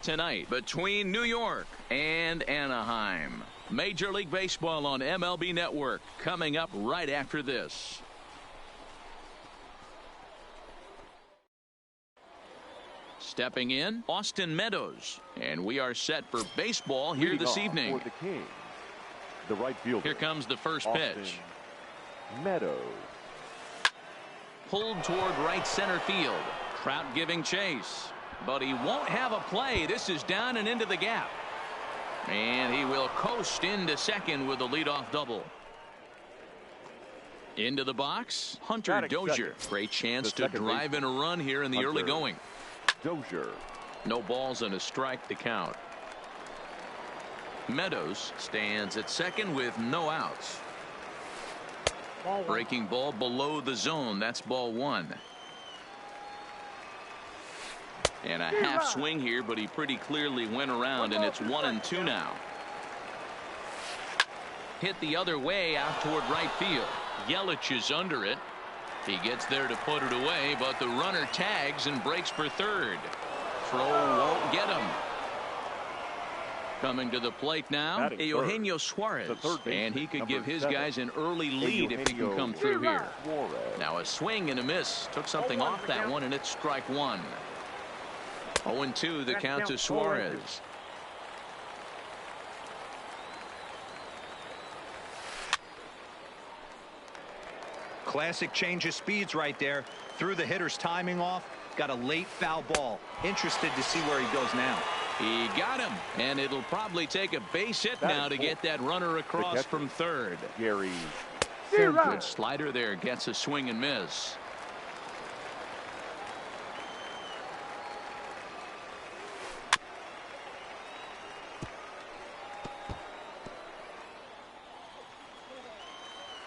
Tonight between New York and Anaheim. Major League Baseball on MLB Network coming up right after this. Stepping in, Austin Meadows. And we are set for baseball here this evening. For the Kings, the right fielder. Here comes the first pitch. Meadows. Pulled toward right center field. Trout giving chase. But he won't have a play. This is down and into the gap. And he will coast into second with a leadoff double. Into the box, Hunter Dozier. Great chance to drive in a run here in the early going. Dozier. No balls and a strike to count. Meadows stands at second with no outs. Breaking ball below the zone. That's ball one. And a half swing here, but he pretty clearly went around, and it's 1-2 now. Hit the other way out toward right field. Yelich is under it. He gets there to put it away, but the runner tags and breaks for third. Throw won't get him. Coming to the plate now, Eugenio Suarez, and he could give his guys an early lead if he can come through here. Now a swing and a miss. Took something off that one, and it's strike one. 0-2 the count to Suarez. Classic change of speeds right there. Threw the hitter's timing off. Got a late foul ball. Interested to see where he goes now. He got him, and it'll probably take a base hit now to get that runner across from third. Gary. Good slider there, gets a swing and miss.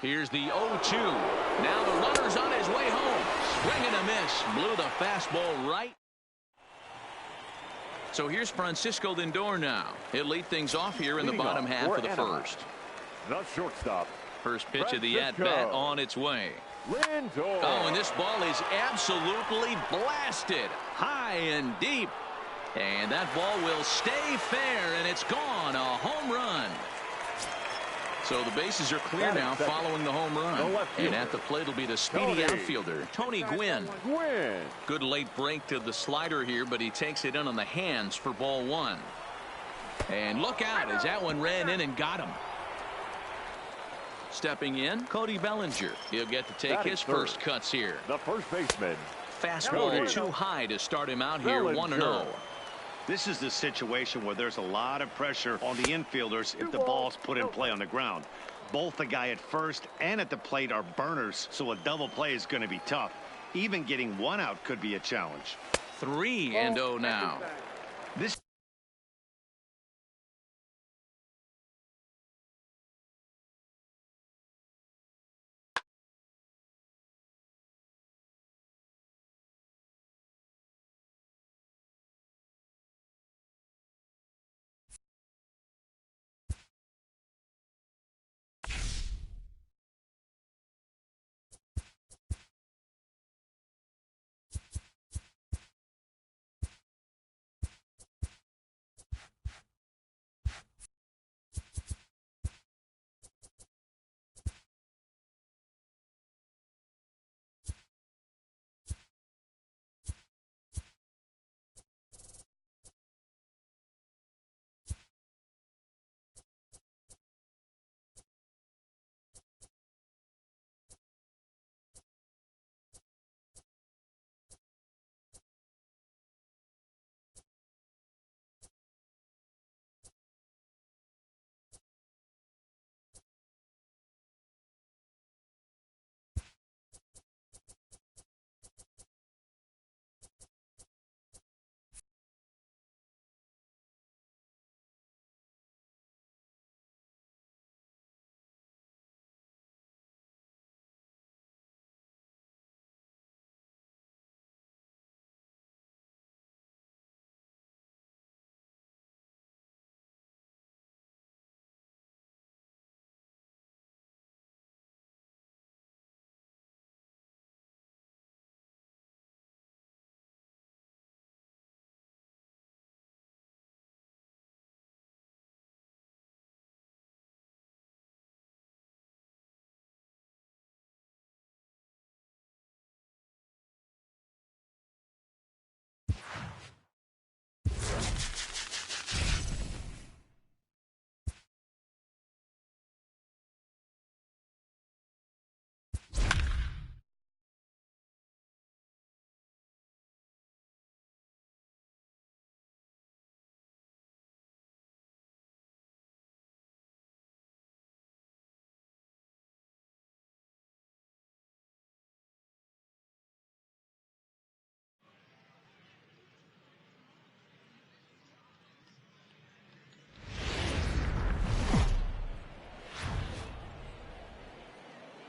Here's the 0-2. Now the runner's on his way home. Swing and a miss. Blew the fastball right. So here's Francisco Lindor now. He'll lead things off here in the bottom half of the first. The shortstop. First pitch of the at-bat on its way. Lindor. Oh, and this ball is absolutely blasted. High and deep. And that ball will stay fair, and it's gone. A home run. So the bases are clear now following the home run. And at the plate will be the speedy outfielder, Tony Gwynn. Good late break to the slider here, but he takes it in on the hands for ball one. And look out as that one ran in and got him. Stepping in, Cody Bellinger. He'll get to take his first cuts here. The first baseman. Fastball too high to start him out here, 1-0. This is the situation where there's a lot of pressure on the infielders if the ball's put in play on the ground. Both the guy at first and at the plate are burners, so a double play is going to be tough. Even getting one out could be a challenge. 3-0 now. This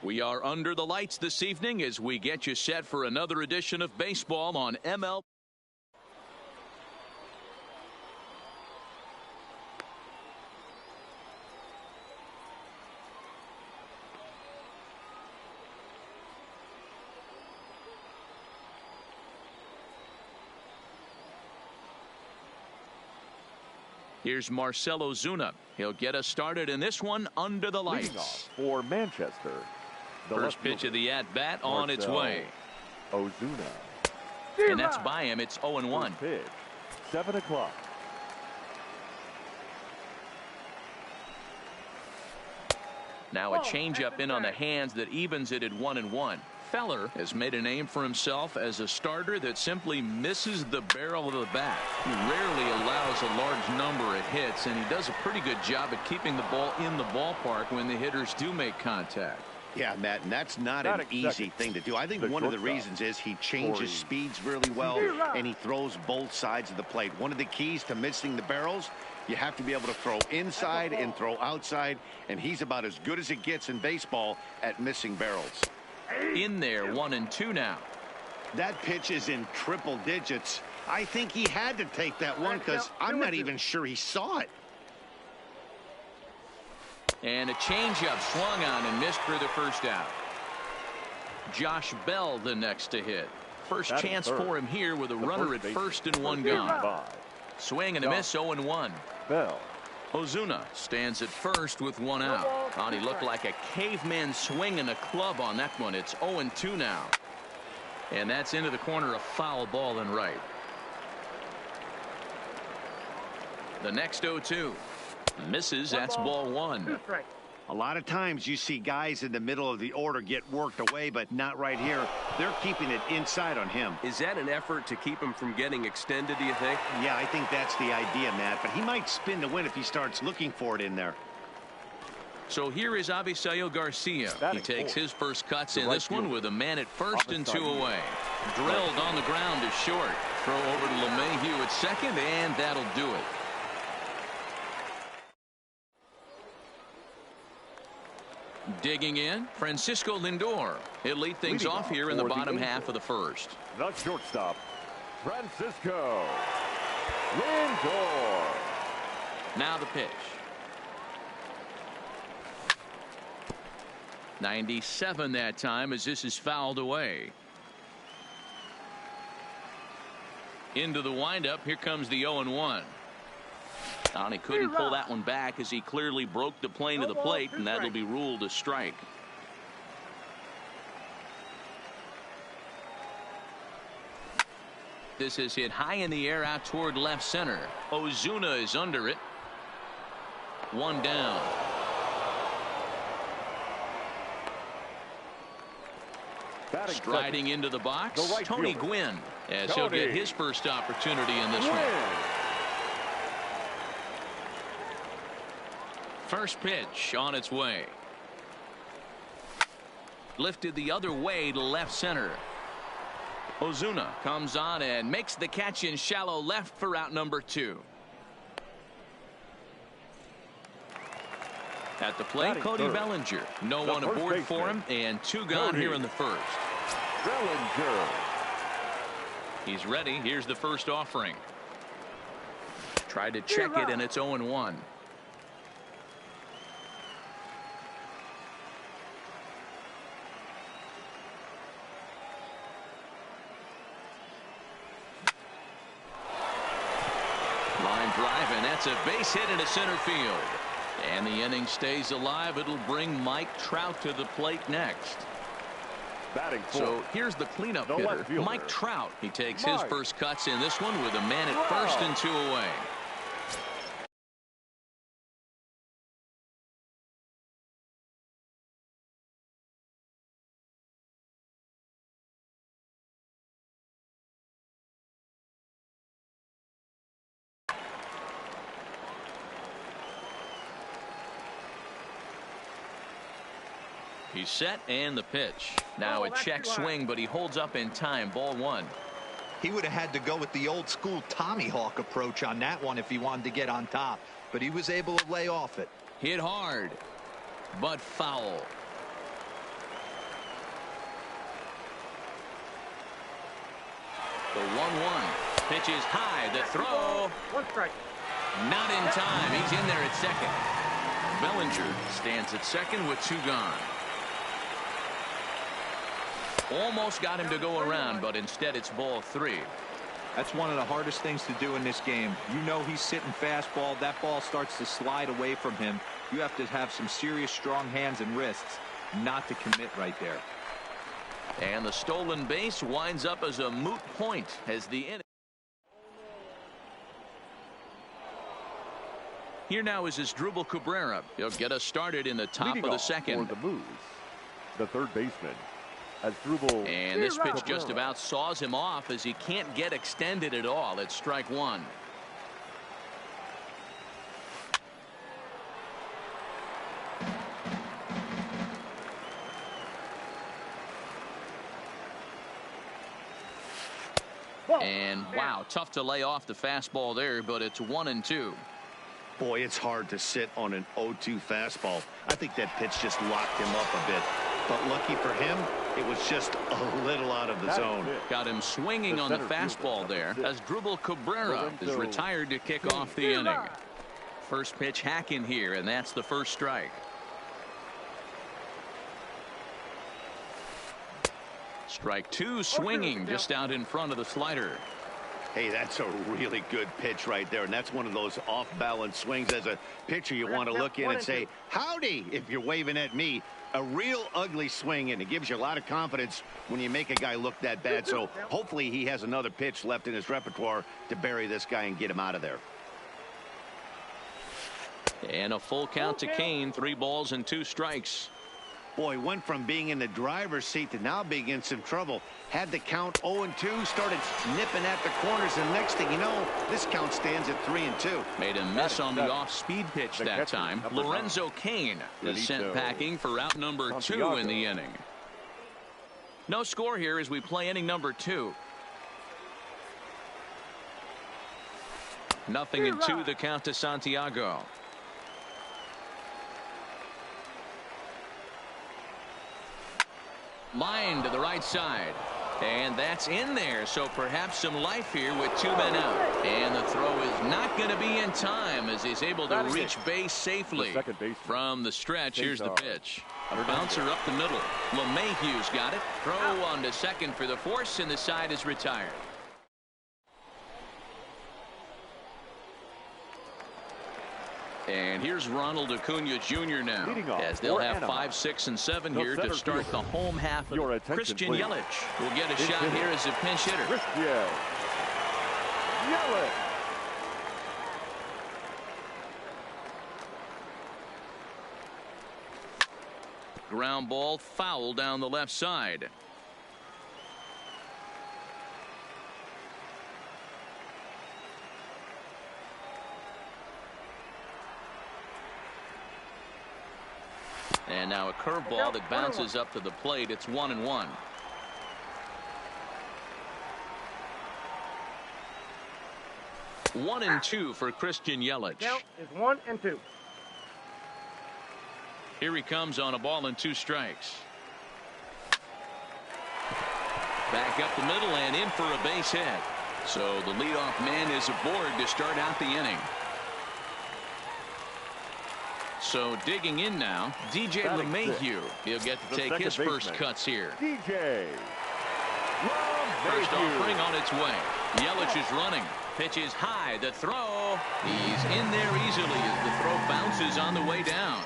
We are under the lights this evening as we get you set for another edition of baseball on ML. Here's Marcell Ozuna. He'll get us started in this one under the Leading lights. off for Manchester. The First pitch of the at-bat on its way. Ozuna. And that's by him. It's 0-1. First pitch, 7 o'clock. Now a changeup in on the hands that evens it at 1-1. Feller has made a name for himself as a starter that simply misses the barrel of the bat. He rarely allows a large number of hits, and he does a pretty good job at keeping the ball in the ballpark when the hitters do make contact. Yeah, Matt, and that's not an easy thing to do. I think one of the reasons is he changes speeds really well, and he throws both sides of the plate. One of the keys to missing the barrels, you have to be able to throw inside and throw outside, and he's about as good as it gets in baseball at missing barrels. In there, 1-2 now. That pitch is in triple digits. I think he had to take that one because I'm not even sure he saw it. And a changeup swung on and missed for the first out. Josh Bell the next to hit. First chance for him here with a runner at first and one gone. Swing and a miss, 0-1. Bell. Ozuna stands at first with one out. And he looked like a caveman swinging a club on that one. It's 0-2 now. And that's into the corner, a foul ball and right. The next 0-2. Misses, that's ball one. A lot of times you see guys in the middle of the order get worked away, but not right here. They're keeping it inside on him. Is that an effort to keep him from getting extended, do you think? Yeah, I think that's the idea, Matt, but he might spin to win if he starts looking for it in there. So here is Avisail Garcia. He takes his first cuts in this one with a man at first and 2 away. Drilled on the ground to short. Throw over to LeMahieu at second, and that'll do it. Digging in, Francisco Lindor. He'll lead things off here in the bottom half of the first. The shortstop, Francisco Lindor. Now the pitch. 97 that time as this is fouled away. Into the windup. Here comes the 0-1. And he couldn't pull that one back as he clearly broke the plane of the plate, and that'll be ruled a strike. This is hit high in the air out toward left center. Ozuna is under it. One down. Striding into the box, Tony Gwynn, as he'll get his first opportunity in this one. First pitch on its way. Lifted the other way to left center. Ozuna comes on and makes the catch in shallow left for out number 2. At the plate, Cody Bellinger. No one aboard for him, and 2 gone here in the first. Bellinger. He's ready. Here's the first offering. Tried to check it, and it's 0-1. Line drive, and that's a base hit into center field. And the inning stays alive. It'll bring Mike Trout to the plate next. So here's the cleanup hitter, Mike Trout. He takes his first cuts in this one with a man at first and 2 away. He's set, and the pitch. Now a check swing, but he holds up in time. Ball 1. He would have had to go with the old school Tommy Hawk approach on that one if he wanted to get on top, but he was able to lay off it. Hit hard, but foul. The 1-1. Pitch is high. The throw. One strike. Not in time. He's in there at second. Bellinger stands at second with 2 gone. Almost got him to go around, but instead it's ball 3. That's one of the hardest things to do in this game. You know he's sitting fastball. That ball starts to slide away from him. You have to have some serious strong hands and wrists not to commit right there. And the stolen base winds up as a moot point as the inning. Here now is Asdrubal Cabrera. He'll get us started in the top Leading of the off second. for the Moose, the third baseman, Asdrubal. And this pitch just about saws him off as he can't get extended at all. It's strike 1. And wow, tough to lay off the fastball there, but it's 1-2. Boy, it's hard to sit on an 0-2 fastball. I think that pitch just locked him up a bit. But lucky for him, it was just a little out of the zone. Got him swinging on the fastball there as Asdrubal Cabrera is retired to kick off the inning. First pitch hack in here, and that's the first strike. Strike 2 swinging just out in front of the slider. Hey, that's a really good pitch right there, and that's one of those off-balance swings. As a pitcher, you want to look in and say, howdy, if you're waving at me. A real ugly swing, and it gives you a lot of confidence when you make a guy look that bad. So hopefully he has another pitch left in his repertoire to bury this guy and get him out of there. And a full count to Kane. 3 balls and 2 strikes. Boy, went from being in the driver's seat to now being in some trouble. Had the count 0-2, started nipping at the corners, and next thing you know, this count stands at 3-2. Made a miss on the off-speed pitch that time. Lorenzo Cain is sent packing for out number 2 in the inning. No score here as we play inning number 2. 0-2 the count to Santiago. Line to the right side. And that's in there, so perhaps some life here with 2 men out. And the throw is not going to be in time as he's able to reach base safely from the stretch. Here's the pitch. A bouncer up the middle. LeMahieu's got it. Throw on to second for the force, and the side is retired. And here's Ronald Acuna Jr. now, as they'll have 5, 6, and 7 here to start the home half. Christian Yelich will get a shot here as a pinch hitter. Christian Yelich. Ground ball foul down the left side. And now a curveball that bounces up to the plate. It's 1-1. One and two for Christian Yelich. Count is 1-2. Here he comes on a ball and 2 strikes. Back up the middle and in for a base hit. So the leadoff man is aboard to start out the inning. So digging in now, DJ LeMahieu. He'll get to take his first cuts here. DJ First offering on its way. Yelich is running. Pitch is high. The throw. He's in there easily as the throw bounces on the way down.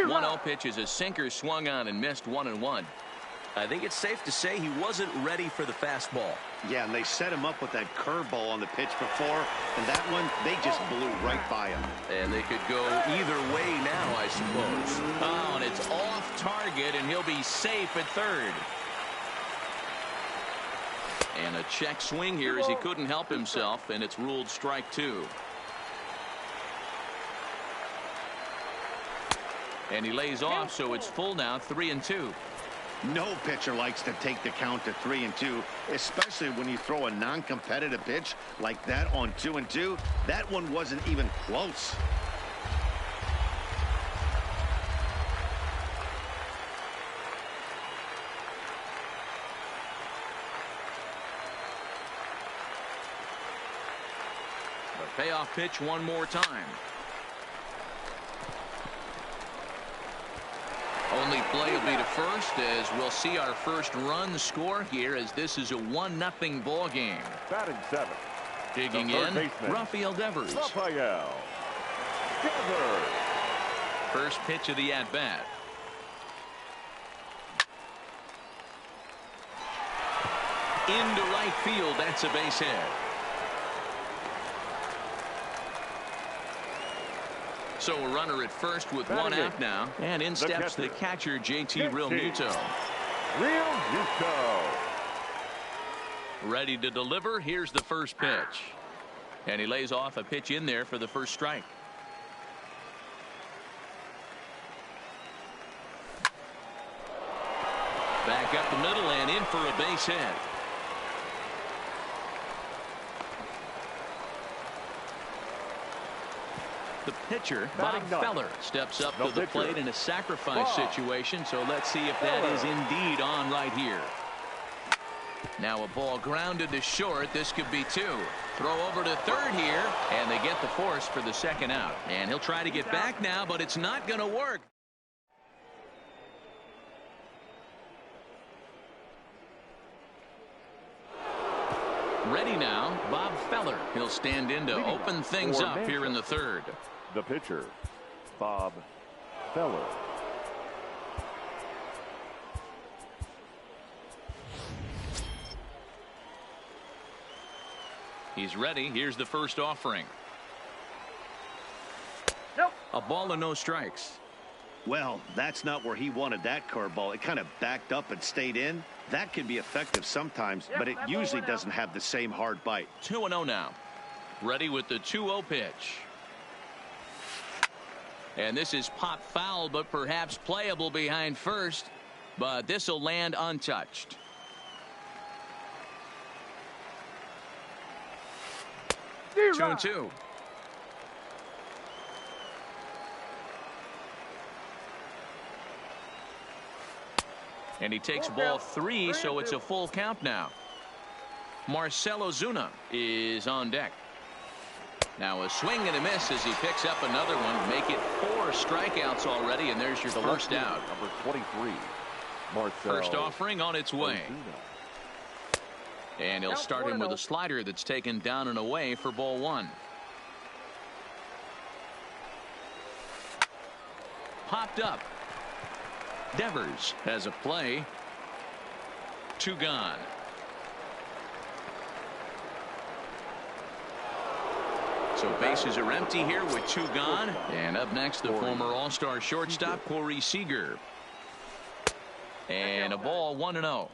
One 0 pitch is a sinker swung on and missed 1-1. I think it's safe to say he wasn't ready for the fastball. Yeah, and they set him up with that curveball on the pitch before, and that one, they just blew right by him. And they could go either way now, I suppose. Oh, and it's off target, and he'll be safe at third. And a check swing here as he couldn't help himself, and it's ruled strike 2. And he lays off, so it's full now, 3-2. No pitcher likes to take the count to 3-2, especially when you throw a non-competitive pitch like that on 2-2. That one wasn't even close. Payoff pitch one more time. Only play will be to first as we'll see our first run score here as this is a 1-0 ball game. Batting seventh. Digging in, Rafael Devers. Rafael Devers. First pitch of the at-bat. Into right field, that's a base hit. So a runner at first with one out now. And in steps the catcher, JT Realmuto. Ready to deliver. Here's the first pitch. And he lays off a pitch in there for the first strike. Back up the middle and in for a base hit. The pitcher, Bob Feller, steps up to the plate in a sacrifice situation. So let's see if that is indeed on right here. Now a ball grounded to short. This could be two. Throw over to third here, and they get the force for the second out. And he'll try to get back now, but it's not going to work. Ready now, Bob Feller. He'll stand in to open things up here in the third. The pitcher, Bob Feller. He's ready. Here's the first offering. Nope. A ball and no strikes. Well, that's not where he wanted that curveball. It kind of backed up and stayed in. That can be effective sometimes, but it usually doesn't have the same hard bite. 2-0 now. Ready with the 2-0 pitch. And this is pop foul, but perhaps playable behind first. But this will land untouched. 2-2. And he takes ball 3, so it's a full count now. Marcell Ozuna is on deck. Now a swing and a miss as he picks up another one. Make it 4 strikeouts already, and there's your first out. Number 23, Marcell. First offering on its way. And he'll start him with a slider that's taken down and away for ball 1. Popped up. Devers has a play. 2 gone. So bases are empty here with 2 gone. And up next, the former All-Star shortstop, Corey Seager. And a ball, 1-0.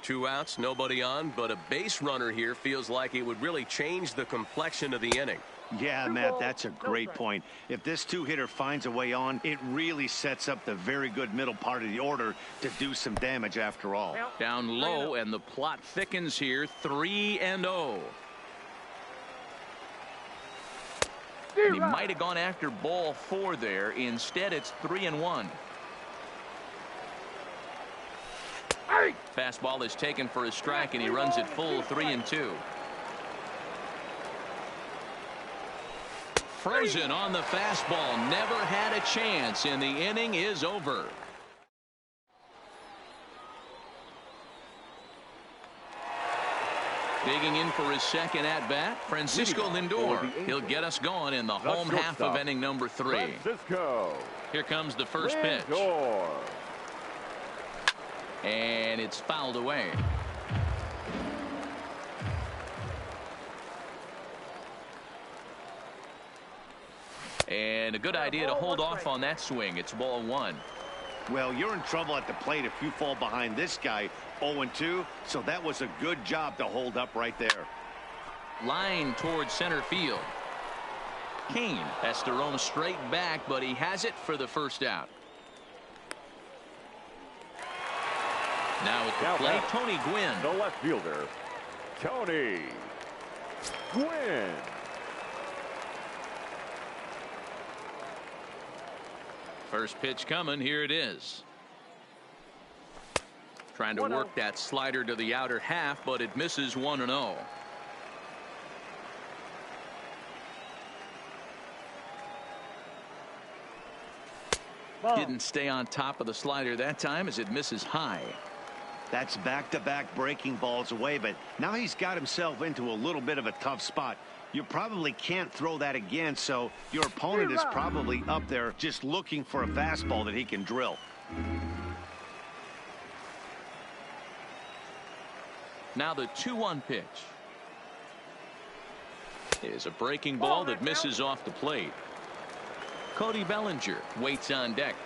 2 outs, nobody on, but a base runner here feels like it would really change the complexion of the inning. Yeah, Matt, that's a great point. If this 2-hitter finds a way on, it really sets up the very good middle part of the order to do some damage after all. Down low, and the plot thickens here. 3-0. And he might have gone after ball 4 there. Instead, it's 3-1. Fastball is taken for a strike, and he runs it full 3-2. Frozen on the fastball. Never had a chance, and the inning is over. Digging in for his second at-bat, Francisco Lindor. He'll get us going in the home half of inning number 3. Francisco. Here comes the first pitch. And it's fouled away. And a good idea to hold off on that swing. It's ball 1. Well, you're in trouble at the plate if you fall behind this guy 0-2, so that was a good job to hold up right there. Line towards center field. Kane has to roam straight back, but he has it for the first out. Now at the plate, Tony Gwynn. The left fielder, Tony Gwynn. First pitch coming. Here it is. Trying to work that slider to the outer half, but it misses 1-0. Didn't stay on top of the slider that time as it misses high. That's back-to-back breaking balls away, but now he's got himself into a little bit of a tough spot. You probably can't throw that again, so your opponent is probably up there just looking for a fastball that he can drill. Now the 2-1 pitch is a breaking ball that misses off the plate. Cody Bellinger waits on deck.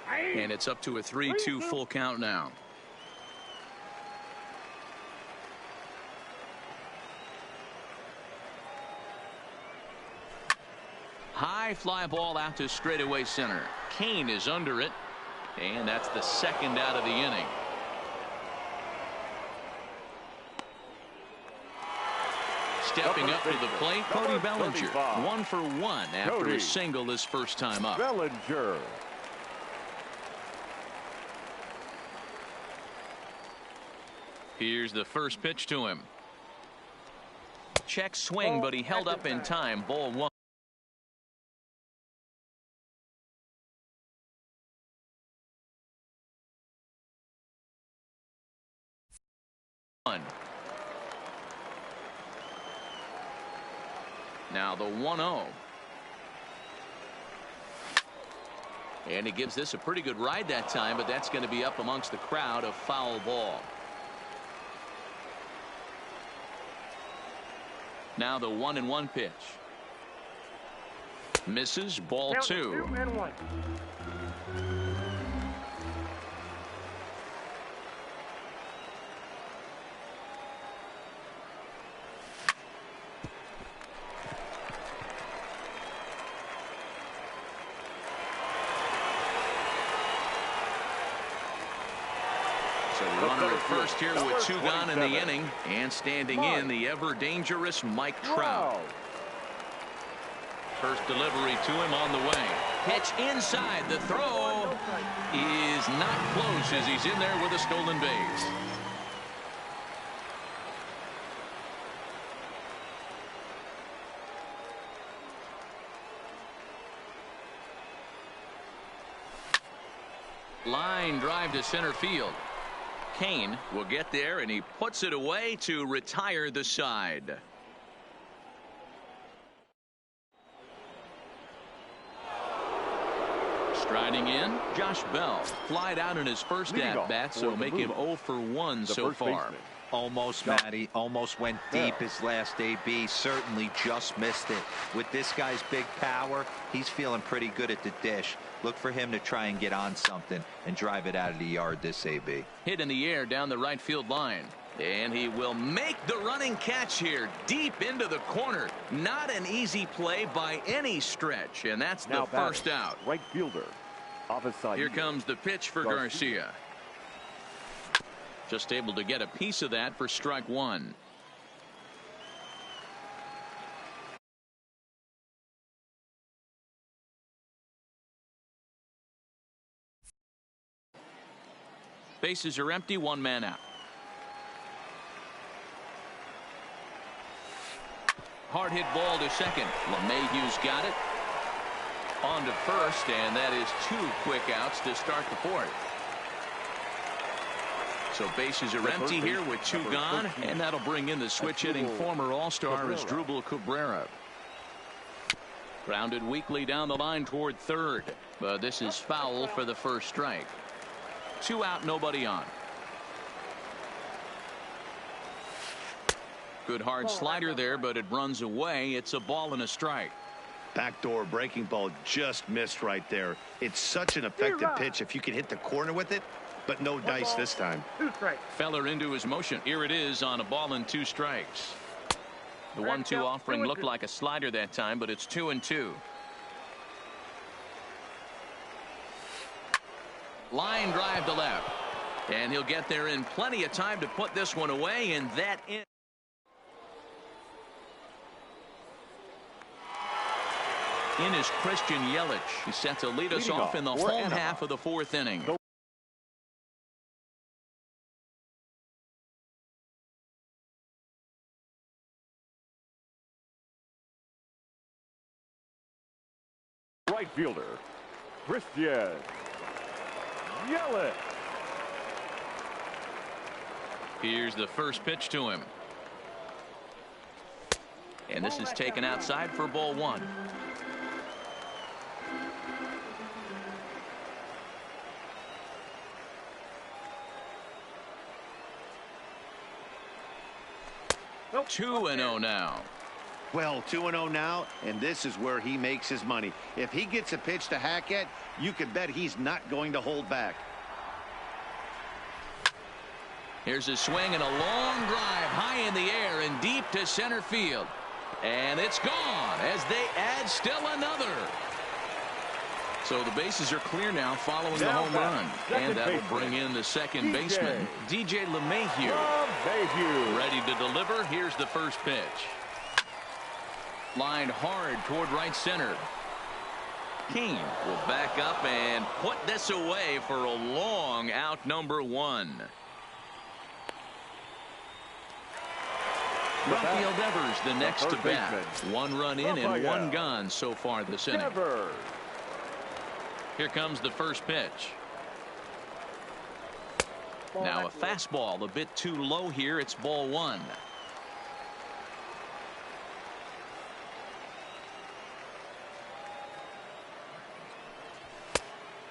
And it's up to a 3-2 full count now. High fly ball out to straightaway center. Kane is under it, and that's the second out of the inning. Stepping up to the plate, Cody Bellinger. 1 for 1 after a single his first time up. Bellinger. Here's the first pitch to him. Check swing, but he held up in time. Ball 1. Now the 1-0. And he gives this a pretty good ride that time, but that's going to be up amongst the crowd. A foul ball. Now the 1-1 pitch. Misses. Ball 2. Runner at first here with 2 gone in the inning, and standing in the ever dangerous Mike Trout. First delivery to him on the way. Pitch inside. The throw is not close as he's in there with a stolen base. Line drive to center field. Kane will get there, and he puts it away to retire the side. Striding in, Josh Bell. Flied out in his first at-bat, so make him 0 for 1 so far. Almost, Matty. Almost went deep his last AB. Certainly just missed it. With this guy's big power, he's feeling pretty good at the dish. Look for him to try and get on something and drive it out of the yard this AB. Hit in the air down the right field line. And he will make the running catch here deep into the corner. Not an easy play by any stretch. And that's the first out. Right fielder. Here comes the pitch for Garcia. Just able to get a piece of that for strike 1. Bases are empty, 1 man out. Hard hit ball to second. LeMahieu's got it. On to first, and that is 2 quick outs to start the 4th. So bases are empty here with 2 gone, and that'll bring in the switch-hitting former All-Star Asdrubal Cabrera. Grounded weakly down the line toward third, but this is foul for the first strike. 2 out, nobody on. Good hard slider there, but it runs away. It's a ball and a strike. Backdoor breaking ball just missed right there. It's such an effective pitch if you can hit the corner with it, but no dice this time. Feller into his motion. Here it is on a ball and 2 strikes. The 1-2 offering looked like a slider that time, but it's 2-2. Line drive to left, and he'll get there in plenty of time to put this one away, and that in. In is Christian Yelich. He's set to lead us off in the home half of the 4th inning. right fielder, Christian Yelich. Here's the first pitch to him. And this is taken outside for ball one. Nope. 2-0 now. Well, 2-0 now, and this is where he makes his money. If he gets a pitch to hack at, you can bet he's not going to hold back. Here's a swing and a long drive high in the air and deep to center field. And it's gone as they add still another. So the bases are clear now following the home run. And that will bring in the second baseman, DJ LeMahieu. Ready to deliver. Here's the first pitch. Lined hard toward right center. King will back up and put this away for a long out number one. Rafael Devers the next to bat. One run in and one gone so far this inning. Here comes the first pitch. Now a fastball a bit too low here. It's ball one.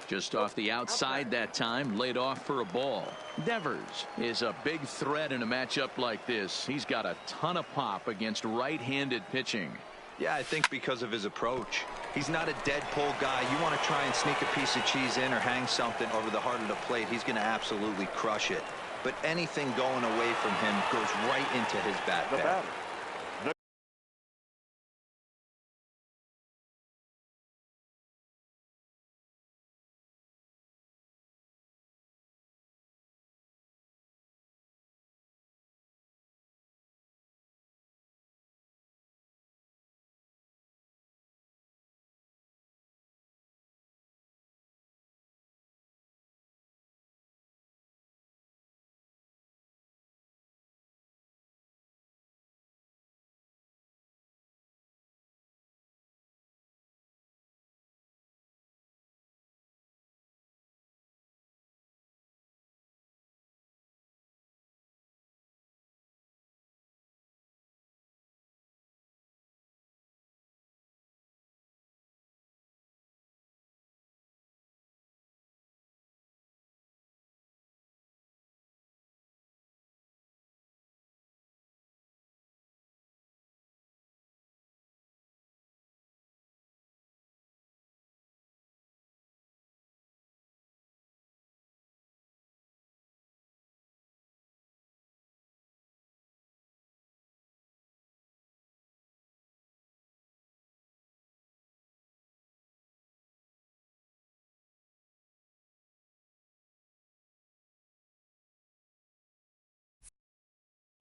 Just off the outside that time, laid off for a ball. Devers is a big threat in a matchup like this. He's got a ton of pop against right-handed pitching. Yeah, I think because of his approach. He's not a dead pull guy. You want to try and sneak a piece of cheese in or hang something over the heart of the plate, he's going to absolutely crush it. But anything going away from him goes right into his bat bag.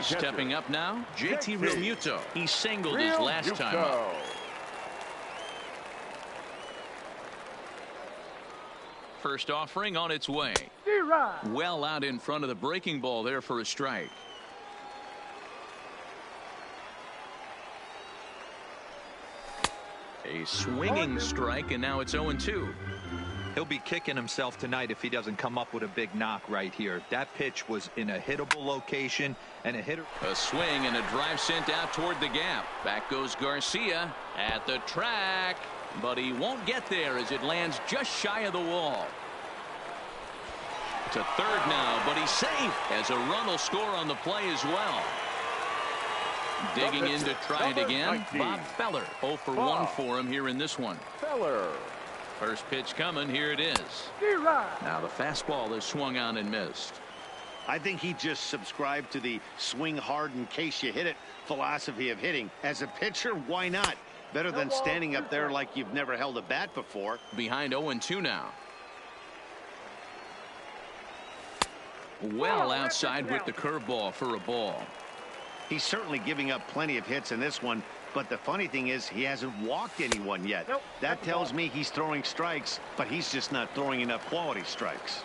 Stepping up now, JT Realmuto. He singled his last time up. First offering on its way. Well out in front of the breaking ball there for a strike. A swinging strike, and now it's 0-2. He'll be kicking himself tonight if he doesn't come up with a big knock right here. That pitch was in a hittable location, and a hitter. A swing and a drive sent out toward the gap. Back goes Garcia at the track, but he won't get there as it lands just shy of the wall. To third now, but he's safe as a run will score on the play as well. Digging in to try it again. Bob Feller 0 for 1 for him here in this one. Feller. First pitch coming. Here it is. Now the fastball is swung on and missed. I think he just subscribed to the swing hard in case you hit it philosophy of hitting. As a pitcher, why not? Better than standing up there like you've never held a bat before. Behind 0-2 now. Well outside with the curveball for a ball. He's certainly giving up plenty of hits in this one. But the funny thing is he hasn't walked anyone yet. That tells me he's throwing strikes, but he's just not throwing enough quality strikes.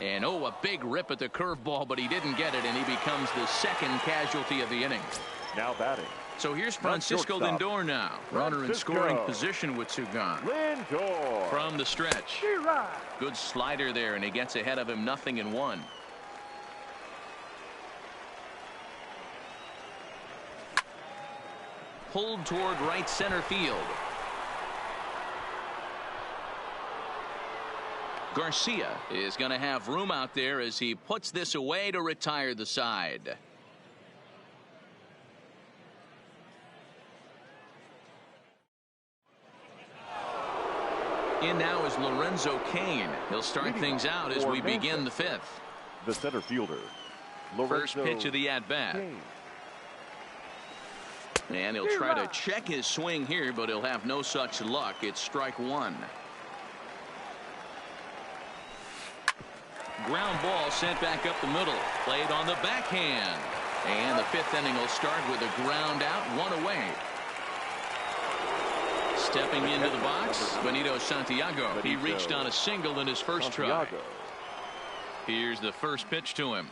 And a big rip at the curveball, but he didn't get it, and he becomes the second casualty of the inning. Now batting. So here's Francisco Lindor now. Runner in scoring position with two gone. Lindor. From the stretch. Good slider there, and he gets ahead of him 0-1. Pulled toward right center field. Garcia is going to have room out there as he puts this away to retire the side. In now is Lorenzo Cain. He'll start things out as we begin the fifth. The center fielder. First pitch of the at-bat. And he'll try to check his swing here, but he'll have no such luck. It's strike one. Ground ball sent back up the middle. Played on the backhand. And the fifth inning will start with a ground out, one away. Stepping into the box, Benito Santiago. He reached on a single in his first try. Here's the first pitch to him.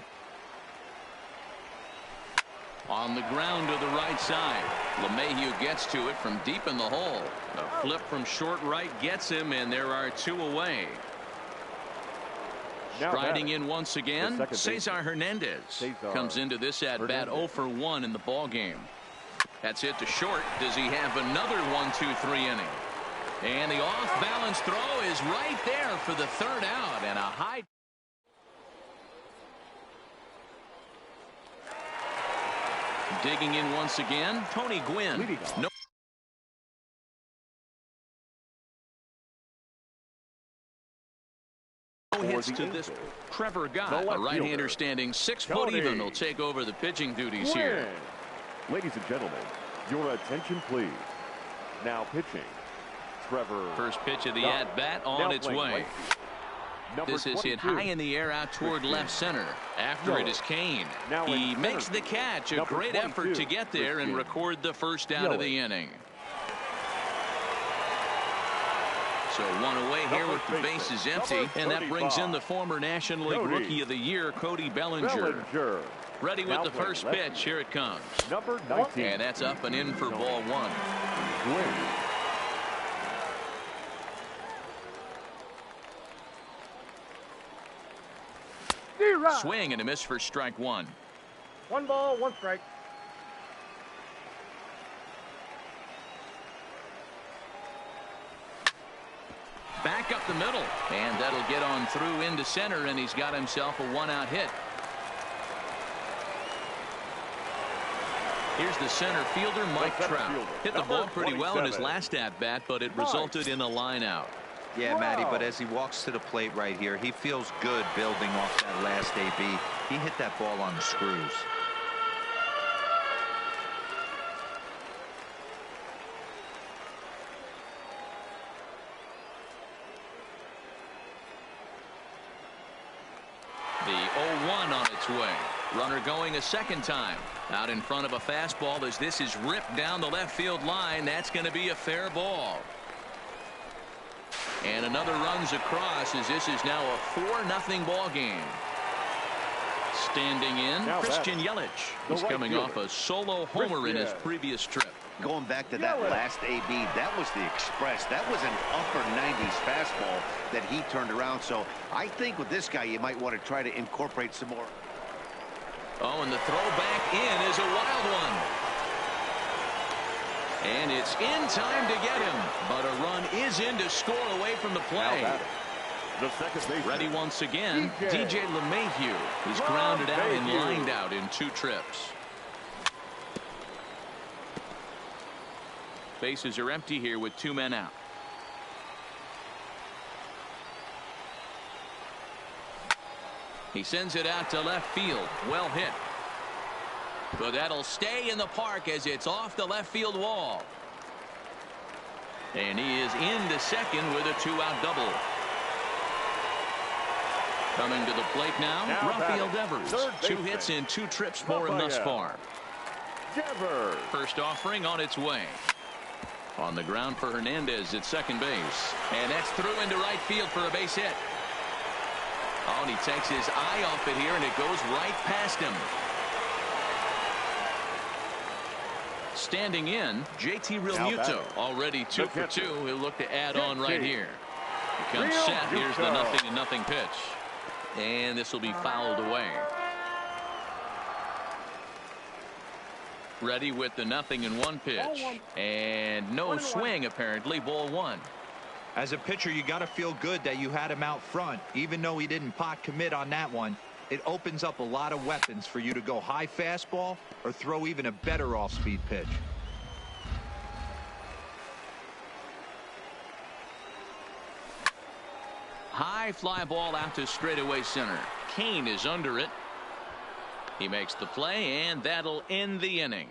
On the ground to the right side. LeMahieu gets to it from deep in the hole. A flip from short right gets him, and there are two away. Striding in once again, Cesar Hernandez comes into this at-bat 0 for 1 in the ball game. That's it to short. Does he have another 1-2-3 inning? And the off-balance throw is right there for the third out, and a high. Digging in once again, Tony Gwynn. No. Hits to this. Trevor Gott, a right-hander standing 6 foot even, will take over the pitching duties here. Ladies and gentlemen, your attention please. Now pitching, Trevor. First pitch of the at-bat on its way. This is hit high in the air out toward left center. After it is Cain. He makes the catch. A great effort to get there and record the first out of the inning. So one away here with the bases empty, and that brings in the former National League Rookie of the Year, Cody Bellinger. Ready with the first pitch. Here it comes. Number 19. And that's up and in for ball one. Swing and a miss for strike one. 1 ball, 1 strike. Back up the middle, and that'll get on through into center, and he's got himself a 1-out hit. Here's the center fielder, Mike Trout. Hit the ball pretty well in his last at-bat, but it resulted in a line out. Yeah, Matty, but as he walks to the plate right here, he feels good building off that last AB. He hit that ball on the screws. The 0-1 on its way. Runner going a second time. Out in front of a fastball as this is ripped down the left field line. That's going to be a fair ball. And another runs across as this is now a 4-0 ball game. Standing in, Christian Yelich. He's coming off a solo homer in his previous trip. Going back to that last AB, that was the express. That was an upper 90s fastball that he turned around. So I think with this guy, you might want to try to incorporate some more. Oh, and the throw back in is a wild one. And it's in time to get him. But a run is in to score away from the play. The second base. Ready once again, DJ LeMahieu. He's grounded out and lined out in 2 trips. Bases are empty here with 2 men out. He sends it out to left field. Well hit. But that'll stay in the park as it's off the left field wall. And he is into second with a 2-out double. Coming to the plate now Rafael Devers. 2 hits in 2 trips for him thus far. First offering on its way. On the ground for Hernandez at second base. And that's through into right field for a base hit. Oh, and he takes his eye off it here, and it goes right past him. Standing in, JT Realmuto, already 2 for 2. He'll look to add on right here. He comes set. Here's the 0-0 pitch. And this will be fouled away. Ready with the 0-1 pitch. And no swing, apparently. Ball 1. As a pitcher, you got to feel good that you had him out front. Even though he didn't pot commit on that one, it opens up a lot of weapons for you to go high fastball or throw even a better off-speed pitch. High fly ball out to straightaway center. Kane is under it. He makes the play, and that'll end the inning.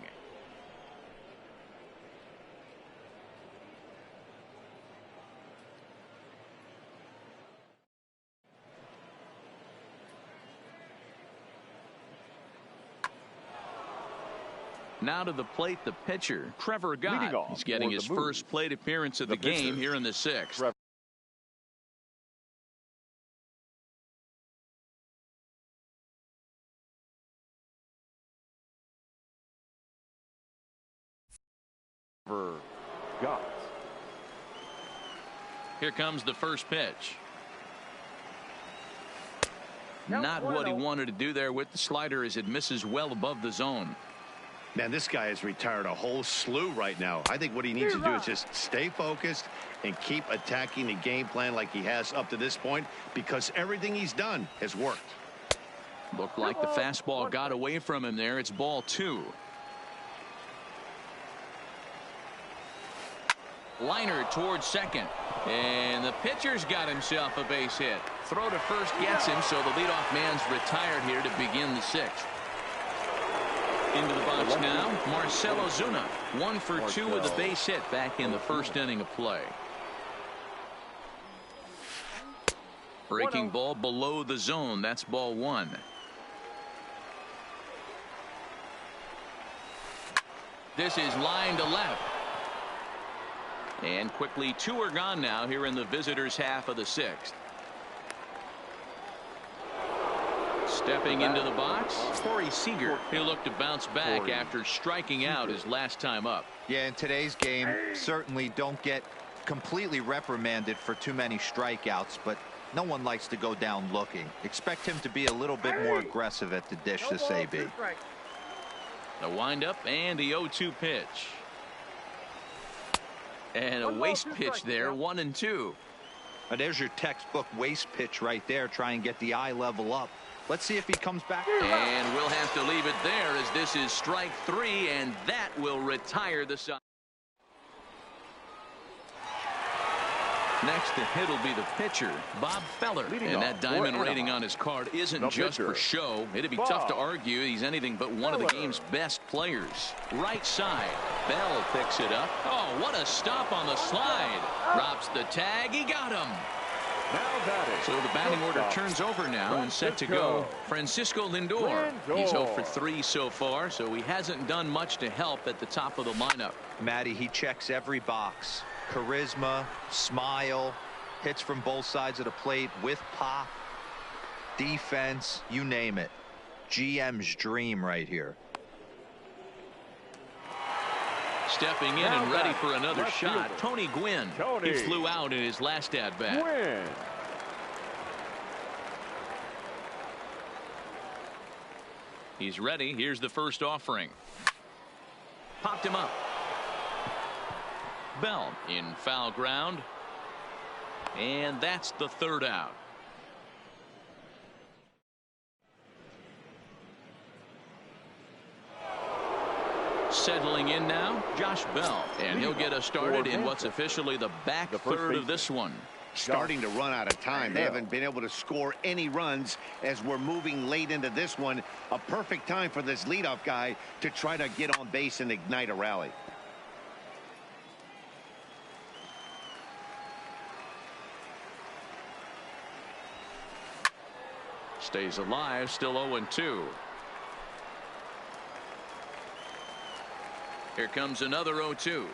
Now to the plate, the pitcher, Trevor Gott. He's getting his first plate appearance of the game here in the 6th. Here comes the first pitch. Not what he wanted to do there with the slider, as it misses well above the zone. Man, this guy has retired a whole slew right now. I think what he needs to do is just stay focused and keep attacking the game plan like he has up to this point, because everything he's done has worked. Looked like the fastball got away from him there. It's ball 2. Liner towards second. And the pitcher's got himself a base hit. Throw to first gets him, so the leadoff man's retired here to begin the 6th. Into the box now, Marcell Ozuna. 1 for 2 with a base hit back in the first inning of play. Breaking ball below the zone. That's ball 1. This is line to left. And quickly 2 are gone now here in the visitors' half of the 6th. Stepping into the box, Corey Seager. He'll look to bounce back after striking out his last time up. Yeah, in today's game, certainly don't get completely reprimanded for too many strikeouts, but no one likes to go down looking. Expect him to be a little bit more aggressive at the dish this AB. The windup and the 0-2 pitch. And a waste pitch there, 1-2. Now there's your textbook waste pitch right there. Try and get the eye level up. Let's see if he comes back. And we'll have to leave it there, as this is strike 3, and that will retire the side. Next to hit will be the pitcher, Bob Feller. And that diamond rating on his card isn't just for show. It'd be tough to argue he's anything but one of the game's best players. Right side. Bell picks it up. Oh, what a stop on the slide. Drops the tag. He got him. So the batting order turns over now and set to go. Francisco Lindor. He's 0 for 3 so far, so he hasn't done much to help at the top of the lineup. Matty, he checks every box. Charisma, smile, hits from both sides of the plate with pop, defense, you name it. GM's dream right here. Stepping in and ready for another shot, Tony Gwynn. He flew out in his last at-bat. He's ready. Here's the first offering. Popped him up. Bell in foul ground. And that's the 3rd out. Settling in now, Josh Bell, and he'll get us started in what's officially the back third of this one. Starting to run out of time. They haven't been able to score any runs as we're moving late into this one. A perfect time for this leadoff guy to try to get on base and ignite a rally. Stays alive, still 0-2. Here comes another 0-2.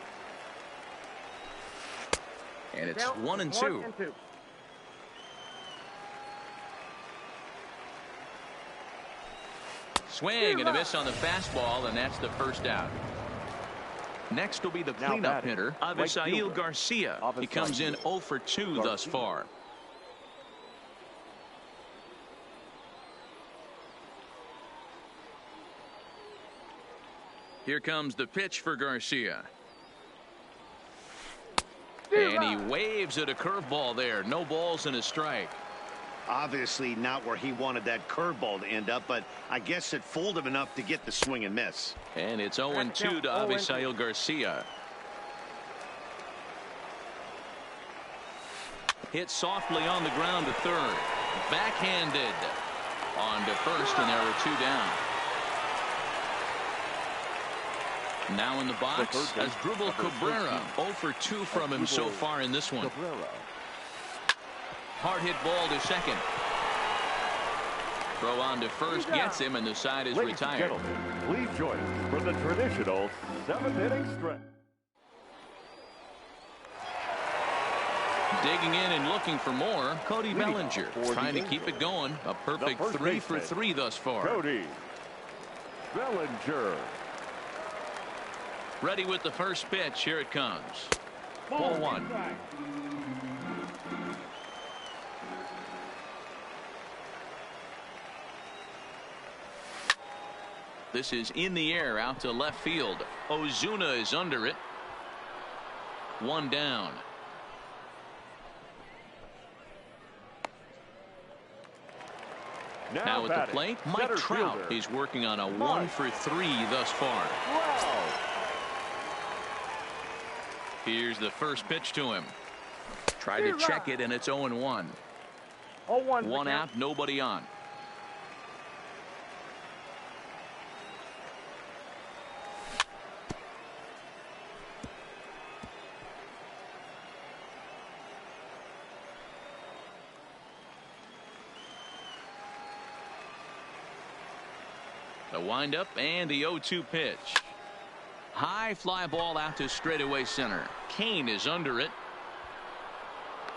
And it's 1-2. Swing and a miss on the fastball, and that's the first out. Next will be the Now cleanup batting, hitter, right Avisail fielder. Garcia. He Avisail comes in 0 for 2 thus Garcia. far. Here comes the pitch for Garcia. And he waves at a curveball there. No balls and a strike. Obviously not where he wanted that curveball to end up, but I guess it fooled him enough to get the swing and miss. And it's 0-2 to Avisail Garcia. Hit softly on the ground to third. Backhanded on to first, and there are 2 down. Now in the box, Asdrubal Cabrera. 0 for 2 from him so far in this one. Hard hit ball to second. Throw on to first gets him, and the side is Ladies and retired. gentlemen, please join us for the traditional 7th-inning stretch. Digging in and looking for more, Cody Bellinger trying to keep it going. A perfect 3 for 3 thus far. Cody Bellinger. Ready with the first pitch. Here it comes. Ball 1. This is in the air out to left field. Ozuna is under it. 1 down. Now at the plate, Mike Trout is working on a 1 for 3 thus far. Wow. Here's the first pitch to him. Tried to check it, and it's 0-1. 0-1. 1 out, nobody on. The windup and the 0-2 pitch. High fly ball out to straightaway center. Kane is under it.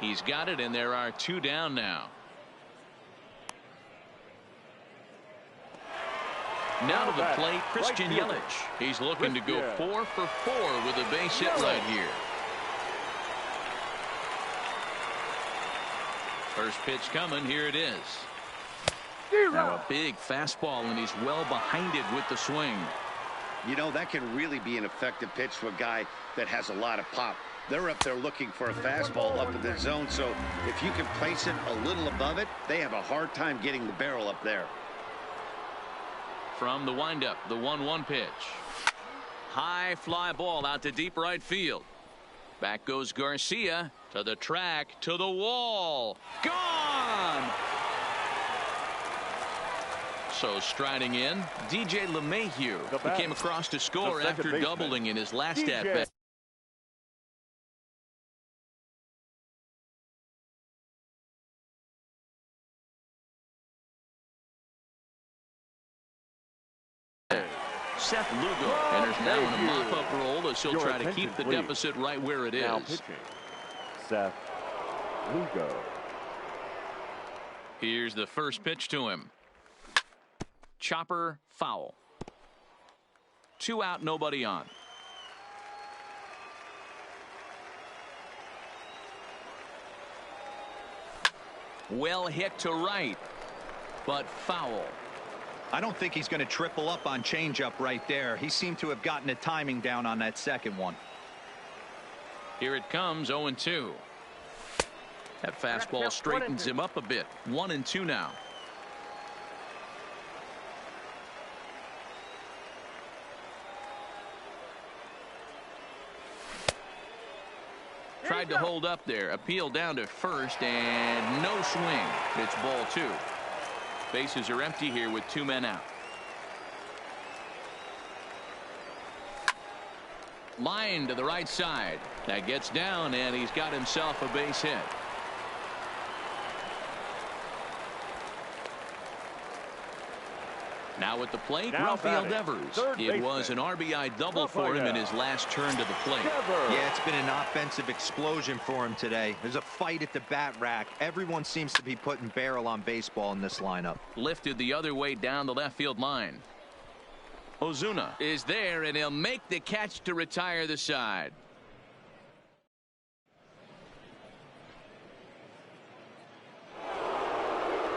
He's got it, and there are 2 down now. Now to the plate, Christian Yelich. He's looking to go 4 for 4 with a base hit right here. First pitch coming. Here it is. Now a big fastball, and he's well behind it with the swing. You know, that can really be an effective pitch to a guy that has a lot of pop. They're up there looking for a fastball up in the zone, so if you can place it a little above it, they have a hard time getting the barrel up there. From the windup, the 1-1 pitch. High fly ball out to deep right field. Back goes Garcia to the track, to the wall. Gone! So striding in, DJ LeMahieu. He came across to score after doubling in his last at-bat. Seth Lugo enters now in a mop-up role as he'll try to keep the deficit right where it is. Now pitching, Seth Lugo. Here's the first pitch to him. Chopper, foul. 2 out, nobody on. Well hit to right, but foul. I don't think he's going to triple up on changeup right there. He seemed to have gotten the timing down on that second one. Here it comes, 0-2. That fastball straightens him up a bit. 1-2 now. Tried to hold up there. Appeal down to first, and no swing. It's ball 2. Bases are empty here with 2 men out. Line to the right side. That gets down, and he's got himself a base hit. Now at the plate, Rafael Devers. It was an RBI double for him in his last turn to the plate. Yeah, it's been an offensive explosion for him today. There's a fight at the bat rack. Everyone seems to be putting barrel on baseball in this lineup. Lifted the other way down the left field line. Ozuna is there, and he'll make the catch to retire the side.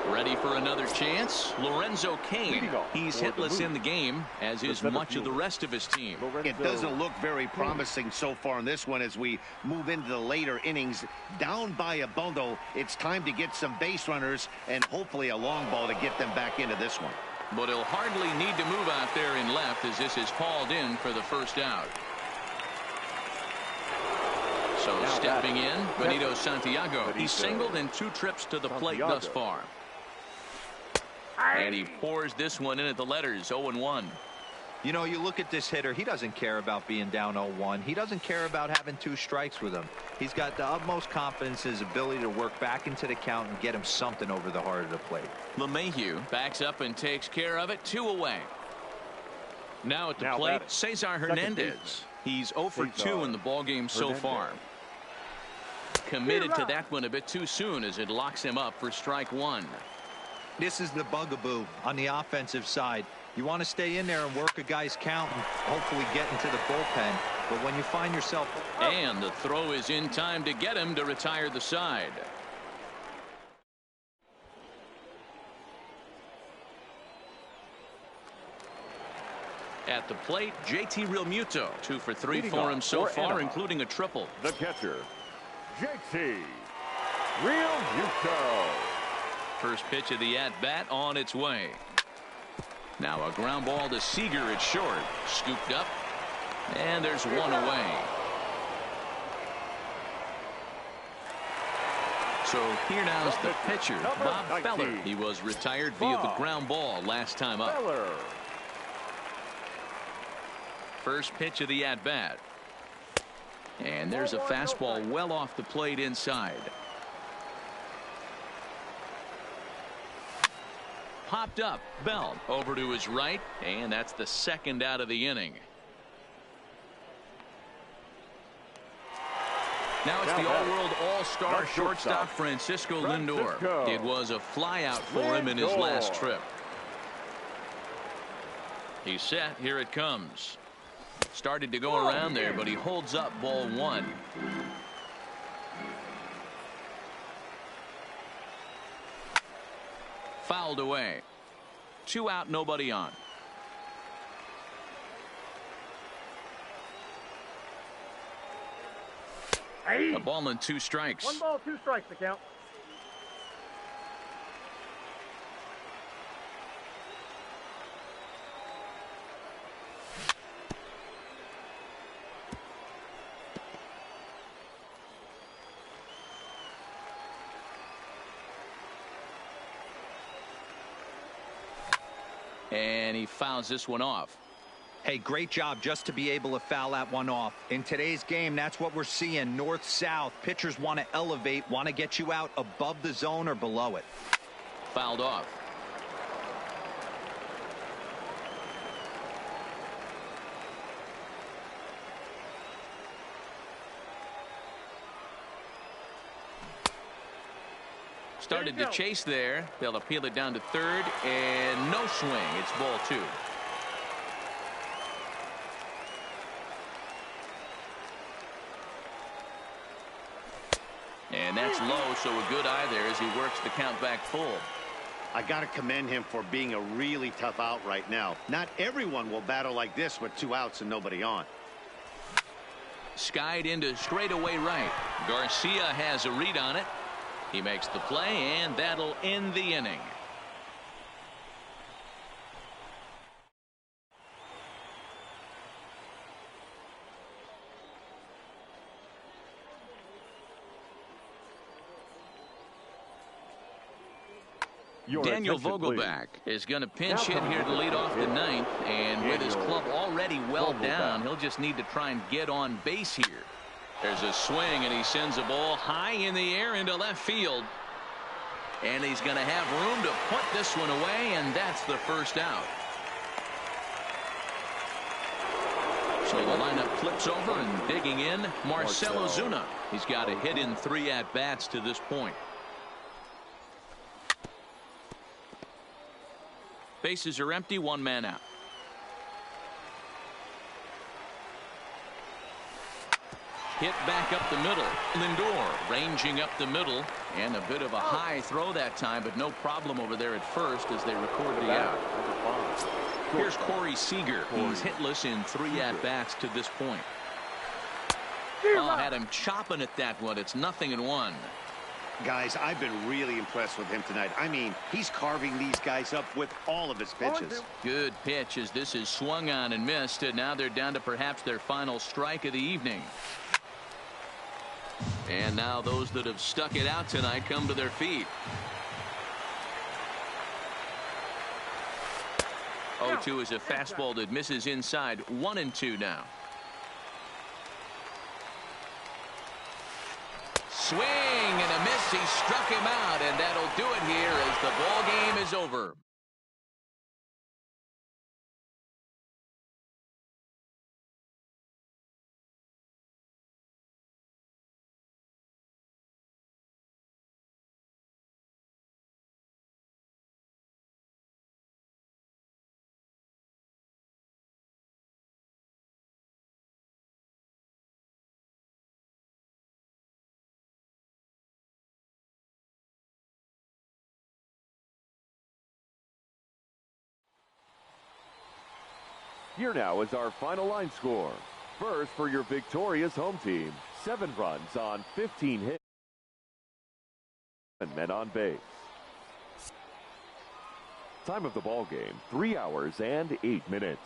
Ready for another chance. Lorenzo Cain. He's hitless in the game, as is much of the rest of his team. It doesn't look very promising so far in this one as we move into the later innings. Down by a bundle, it's time to get some base runners and hopefully a long ball to get them back into this one. But he'll hardly need to move out there in left as this is hauled in for the first out. So stepping in, Benito Santiago. He's singled in 2 trips to the plate thus far. And he pours this one in at the letters, 0-1. You know, you look at this hitter, he doesn't care about being down 0-1. He doesn't care about having 2 strikes with him. He's got the utmost confidence in his ability to work back into the count and get him something over the heart of the plate. LeMahieu backs up and takes care of it, 2 away. Now at the plate, Cesar Hernandez. He's 0 for 2 in the ballgame so far. Committed to that one a bit too soon as it locks him up for strike 1. This is the bugaboo on the offensive side. You want to stay in there and work a guy's count and hopefully get into the bullpen. But when you find yourself... And the throw is in time to get him to retire the side. At the plate, JT Realmuto. 2 for 3 for him so far, including a triple. The catcher, JT Realmuto. First pitch of the at-bat on its way. Now a ground ball to Seager at short. Scooped up. And there's 1 away. So here now is the pitcher, Bob Feller. He was retired via the ground ball last time up. First pitch of the at-bat. And there's a fastball well off the plate inside. Popped up. Bell over to his right, and that's the second out of the inning. Now it's the all-world all-star shortstop Francisco Lindor. It was a flyout for him in his last trip. He's set. Here it comes. Started to go around there, but he holds up ball 1. Fouled away. 2 out, nobody on. A ball and 2 strikes. 1 ball, 2 strikes to count. And he fouls this one off. Hey, great job just to be able to foul that one off. In today's game, that's what we're seeing. North-south. Pitchers want to elevate, want to get you out above the zone or below it. Fouled off. Started to chase there. They'll appeal it down to third, and no swing. It's ball 2. And that's low, so a good eye there as he works the count back full. I got to commend him for being a really tough out right now. Not everyone will battle like this with 2 outs and nobody on. Skied into straightaway right. Garcia has a read on it. He makes the play, and that'll end the inning. Daniel Vogelback is going to pinch hit here to lead off the 9th, and with his club already well down, he'll just need to try and get on base here. There's a swing, and he sends a ball high in the air into left field. And he's going to have room to put this one away, and that's the first out. So the lineup flips over, and digging in, Marcell Ozuna. He's got a hit in 3 at-bats to this point. Bases are empty, 1 man out. Hit back up the middle. Lindor ranging up the middle. And a bit of a high throw that time, but no problem over there at first as they record the out. Here's Corey Seager. He's hitless in 3 at-bats to this point. Oh, had him chopping at that one. It's 0-1. Guys, I've been really impressed with him tonight. I mean, he's carving these guys up with all of his pitches. Good pitch as this is swung on and missed. And now they're down to perhaps their final strike of the evening. And now those that have stuck it out tonight come to their feet. 0-2 is a fastball that misses inside. 1-2 now. Swing and a miss. He struck him out, and that'll do it here as the ball game is over. Here now is our final line score. First, for your victorious home team, 7 runs on 15 hits and men on base. Time of the ball game, 3 hours and 8 minutes.